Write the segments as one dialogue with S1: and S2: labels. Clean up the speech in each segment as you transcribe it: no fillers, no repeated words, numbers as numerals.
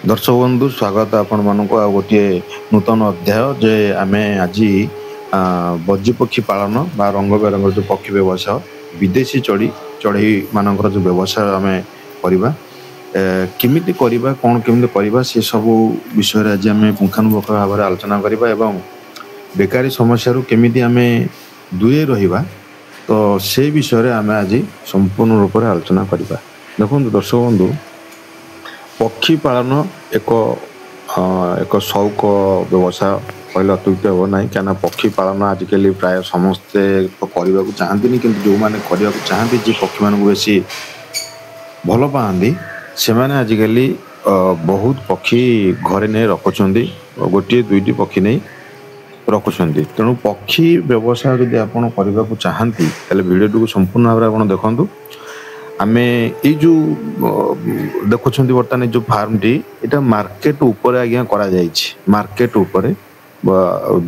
S1: दर्शक बंधु स्वागत आपण मानक आ गोटे नूतन अध्याय जे आमे आज बज्जी पक्षी पालन बा रंग बेरंग जो पक्षी व्यवसाय विदेशी चढ़ई मानकर जो व्यवसाय आमे करबा केमिति करबा कोन केमिति करबा से सब विषय आज आमे पुंखानुपुंख भाव आलोचना करबा एवं बेकारी समस्या रु केमिति आमे दूरे रहिबा तो से विषय आमे आज संपूर्ण रूप से आलोचना करबा। देखो दर्शक बंधु पक्षी पालन एक शौक व्यवसाय कहले अत्युक्त हे ना क्या पक्षी पालन आजिकल प्राय समस्ते करने को चाहती कि जो मैंने करने को चाहती जी पक्षी मान बेसी भल पाती से मैंने आजिकल बहुत पक्षी घरे नहीं रखुंट गोटे दुईटी पक्षी नहीं रखुंट तेणु पक्षी व्यवसाय जब आप करने को चाहती भिडियो को संपूर्ण भाव में देखूँ आमे ये जो देखुं बर्तमान जो फार्म टी इटा मार्केट ऊपर आज्ञा करा जायछि मार्केट ऊपर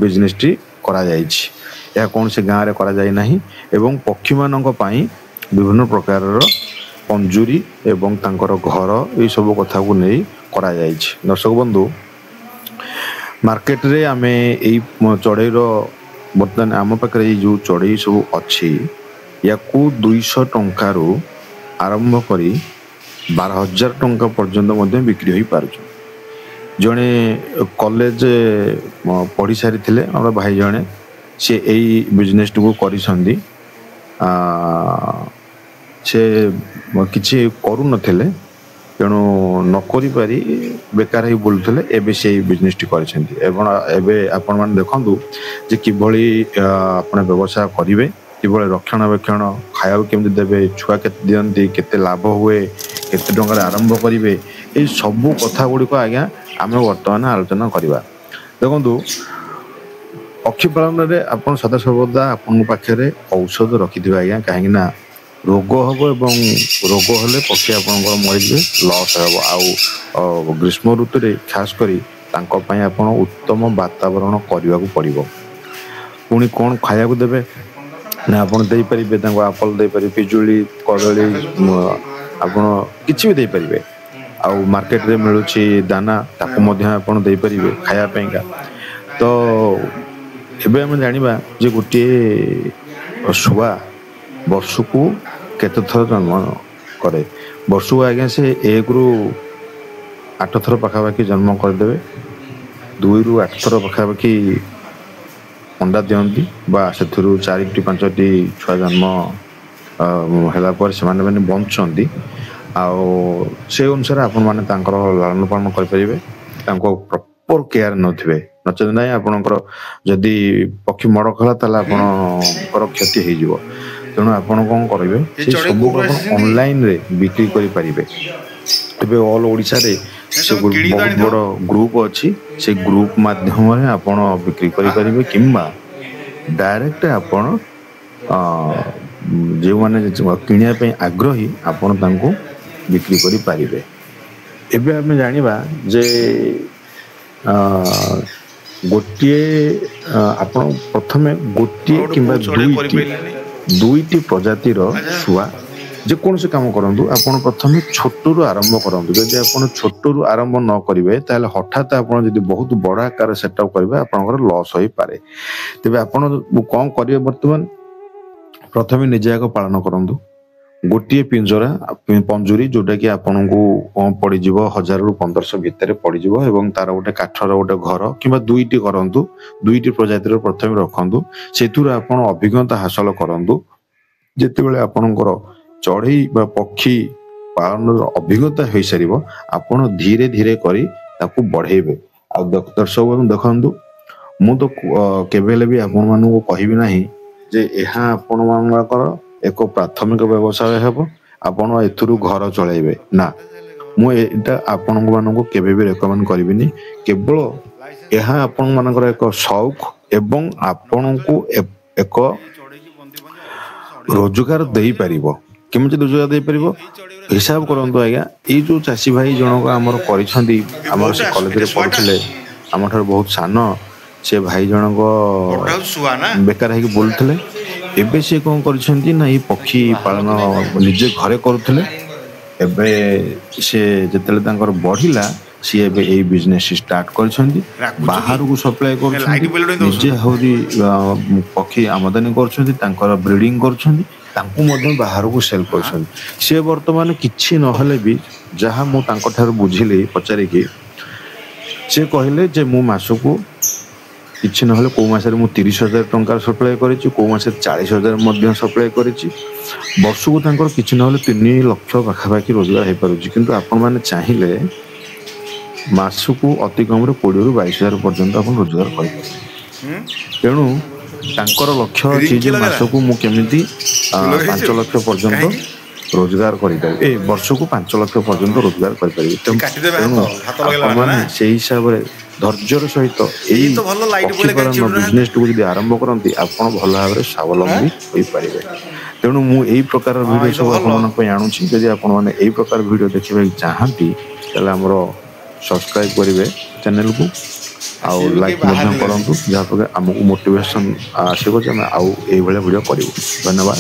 S1: बिजनेस टी करा जायछि या कौन से गाँव रे करा जाय नाही एवं पक्षी मानक पई विभिन्न प्रकार पंजुरी एवं तांकर घर ये सब कथा को नहीं करा जायछि। दर्शक बंधु मार्केट रे आमे एई चढ़ई रो बर्तमान आम पाखरे जो चढ़ई सब अच्छी या 200 टंका रू आरंभ करी 12,000 टंका पर्यंत बिक्री हो पार जड़े कॉलेज पढ़ी सारी थे हमारे भाई जड़े सी यही बिजनेस को करी से किसी करू नथिले तेणु नकरी पारी बेकार ही बोलुले एबे से बिजनेस टी करिसेंती एवं एबे आपण माने देखंतु जे किभली आपण व्यवसाय करिवे किभली रक्षणाबेक्षण खाया केमती देवे छुआ केते दियंती केते लाभ हुए केते टंका आरंभ करिवे ए सब कथा गुडी को आज्ञा आमे वर्तमान आलोचना करबा। देखंतु पक्षी पालन रे आपण सदा सर्वदा आपण पाखरे औषध रखिथिबा आज्ञा काहे ना रोग हबो एवं रोग हले पक्षी आपनकर मरिबे लॉस हबो आउ ग्रीष्म ऋतु रे खास करी तांको पई आपण उत्तम वातावरण करबा को पड़िबो पुनी कोन खाया को देबे ना आप आपल दे पारे पिजुली कदली आप किसी भी दे पारे आउ मार्केट रे मिलूची दाना ताको मध्य आपण दे पारे खाया पेंका तो एबे हम जानिबा जे गोटे शुआ वर्ष को केते थर जन्म करे वर्ष को आगे से 1 रु 8 थर पाखापाखि जन्म करदेवे 2 रु 8 थर पाखापाखि अंडा दियंती बा से 4टी 5टी छुआ जन्म होला पर से माने बंचंती आउ से अनुसार आपण माने तांकर लालन पालन कर परिबे तांको प्रॉपर केयर नथिबे नचते नाही आपणकर जदी पक्षी मड़ खला ताला आपणकर क्षति हे जिवो तेणु आपण कोन करिवे से सब ऑनलाइन रे बिक्री करि परिबे तबे ऑल ओडिसा रे से बहुत बड़ ग्रुप अच्छी से ग्रुप माध्यम रे आपण बिक्री करि परिबे किंबा डायरेक्ट आपण जे माने किनिया पे आग्रही आपण तांको बिक्री करि परिबे। एबे हम जानिबा जे गोटिए आपण प्रथमे गोटिए किंबा दुईटी प्रजाति रो छुआ जेकोन से काम करंतु आपण प्रथमे छोटरू आरंभ करंतु जदि आपण छोटरू आरंभ न करिवे ताले हठात आपण जदि बहुत बड़ा आकार सेटअप करिवे आपनकर लॉस होई पारे तबे आपण कोन करिवे वर्तमान प्रथमे निजे एक पालन करंतु गोटिए पिंजरा पंजुरी जोटा कि आपन को कम पड़ी जिवो 1000 रु 1500 भितर पड़ी जिवो एवं तार गोटे काठर गोटे घर किंबा दुईटी करंतु दुईटी प्रजाति रो प्रथमे रखंतु सेतुर आपण अभिज्ञता हासिल करंतु जेते बेले आपनकर चढ़ई बा पक्षी पालन अभिज्ञता हो सार आपण धीरे धीरे करी ताकू बढ़ेबे आ दर्शक देखंतु मु तो केबेले भी आपण मानू कहबी नाही जे एहा आपण मानकर एक प्राथमिक व्यवसाय हेबो आपण एथुरु घर चलाइबे ना मु एटा आपण मानू केबे भी रेकमेंड करबिनी केवल एहा आपण मानकर एक शौक एवं आपण को एक रोजगार देई परिबो केमती रोजगार दे परिबो हिसाब करंतु आज्ञा ये जो चासी भाई जनक आमर करिसंती आमर से कॉलेज रे पढुले आम ठार बहुत सान से भाई जनक बेकार है बोलुले एबे से कौन करिसंती ना ये पक्षी पालन निजे घरे करुले ଏବେ ସେ ଯେତେବେଳେ ତାଙ୍କର ବଢିଲା ସିଏ ଏବେ ଏଇ ବିଜନେସ୍ ଷ୍ଟାର୍ଟ କରିଛନ୍ତି, ବାହାରକୁ ସପ୍ଲାଏ କରୁଛନ୍ତି, ନିଜେ ଆହୁରି ପକ୍ଷୀ ଆମଦାନୀ କରୁଛନ୍ତି, ତାଙ୍କର ବ୍ରିଡିଂ କରୁଛନ୍ତି, ତାଙ୍କୁ ମଧ୍ୟ ବାହାରକୁ ସେଲ୍ କରୁଛନ୍ତି। ସିଏ ବର୍ତ୍ତମାନ କିଛି ନହେଲେ ବି ଯାହା ମୁଁ ତାଙ୍କଠାରୁ ବୁଝିଲି ପଚାରିକି, ସେ କହିଲେ ଯେ ମୁଁ ମାସକୁ କିଛି ନହେଲେ କେଉଁ ମାସରେ ମୁଁ 30,000 ଟଙ୍କା ସପ୍ଲାଏ କରିଛି, କେଉଁ ମାସରେ 40,000 ମଧ୍ୟ ସପ୍ଲାଏ କରିଛି। ବର୍ଷକୁ ତାଙ୍କର କିଛି ନହେଲେ 3 ଲକ୍ଷ ପାଖାପାଖି ରୋଜଗାର ହେଇପାରୁଛି। କିନ୍ତୁ ଆପଣମାନେ ଚାହିଁଲେ ମାସକୁ ଅତି କମରେ 20,000 ରୁ 22,000 ପର୍ଯ୍ୟନ୍ତ ଆପଣ ରୋଜଗାର କରିପାରିବେ। ତେଣୁ ତାଙ୍କର ଲକ୍ଷ୍ୟ ଅଛି ଯେ ମାସକୁ ମୁଁ କେମିତି 5 ଲକ୍ଷ ପର୍ଯ୍ୟନ୍ତ ରୋଜଗାର କରିପାରିବି, ବର୍ଷକୁ 5 ଲକ୍ଷ ପର୍ଯ୍ୟନ୍ତ ରୋଜଗାର କରିପାରିବି। ତେଣୁ ଆପଣମାନେ ସେଇ ହିସାବରେ ଧୈର୍ଯ୍ୟର ସହିତ ଏଇ ପକ୍ଷୀପାଳନ ବିଜନେସଟିକୁ ଯଦି ଆରମ୍ଭ କରନ୍ତି, ଆପଣ ଭଲ ଭାବରେ ସ୍ୱାବଲମ୍ବୀ ହୋଇପାରିବେ। ତେଣୁ ମୁଁ ଏଇ ପ୍ରକାର ଭିଡ଼ିଓ ସବୁ ଆପଣମାନଙ୍କ ପାଇଁ ଆଣୁଛି। ଯଦି ଆପଣମାନେ ଏଇ ପ୍ରକାର ଭିଡ଼ିଓ ଦେଖିବାକୁ ଚାହାନ୍ତି ତାହେଲେ ଆମର ସବସ୍କ୍ରାଇବ୍ କରିବେ ଚ୍ୟାନେଲକୁ, ଆଉ ଲାଇକ୍ ମଧ୍ୟ କରନ୍ତୁ, ଯାହାଫଳରେ ଆମକୁ ମୋଟିଭେସନ୍ ଆସିବ ଯେ ଆମେ ଆଉ ଏଇଭଳିଆ ଭିଡ଼ିଓ କରିବୁ। ଧନ୍ୟବାଦ।